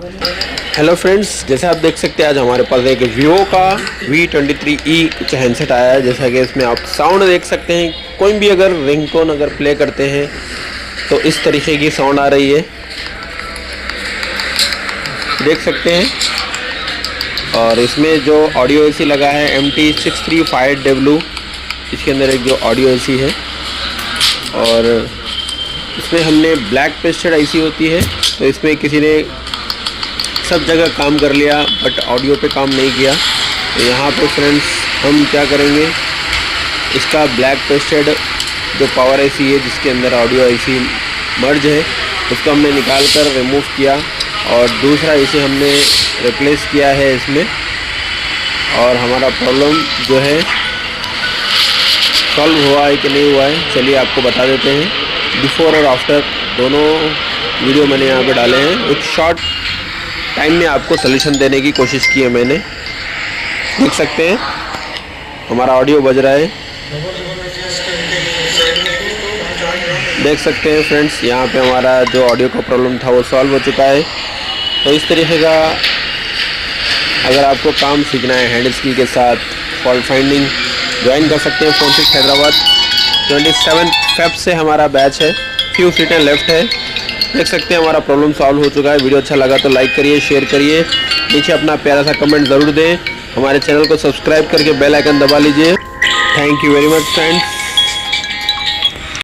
Hello friends, जैसे आप देख सकते हैं आज हमारे पास एक वीवो का V23e कुछ हैंडसेट आया है। जैसा कि इसमें आप साउंड देख सकते हैं, कोई भी अगर रिंगटोन अगर प्ले करते हैं तो इस तरीके की साउंड आ रही है, देख सकते हैं। और इसमें जो ऑडियो एसी लगा है MT635W, इसके अंदर एक जो ऑडियो एसी है, और इसमें हमने ब्लैक पेस्टेड आईसी होती है, तो इसमें किसी ने सब जगह काम कर लिया बट ऑडियो पे काम नहीं किया। तो यहाँ पे फ्रेंड्स हम क्या करेंगे, इसका ब्लैक पेस्टेड जो पावर आईसी है जिसके अंदर ऑडियो आईसी मर्ज है, उसको हमने निकाल कर रिमूव किया और दूसरा इसे हमने रिप्लेस किया है इसमें, और हमारा प्रॉब्लम जो है सॉल्व हुआ है कि नहीं हुआ है चलिए आपको बता देते हैं। बिफोर और आफ्टर दोनों वीडियो मैंने यहाँ पे डाले हैं। एक शॉर्ट टाइम में आपको सलूशन देने की कोशिश की है मैंने। देख सकते हैं हमारा ऑडियो बज रहा है, देख सकते हैं फ्रेंड्स। यहाँ पे हमारा जो ऑडियो का प्रॉब्लम था वो सॉल्व हो चुका है। तो इस तरीके का अगर आपको काम सीखना है हैंड स्किल के साथ फॉल्ट फाइंडिंग, ज्वाइन कर सकते हैं फोन6 हैदराबाद। 27 फेब से हमारा बैच है, फ्यू सीटें लेफ्ट है। देख सकते हैं हमारा प्रॉब्लम सॉल्व हो चुका है। वीडियो अच्छा लगा तो लाइक करिए, शेयर करिए, नीचे अपना प्यारा सा कमेंट ज़रूर दें। हमारे चैनल को सब्सक्राइब करके बेल आइकन दबा लीजिए। Thank you very much friends.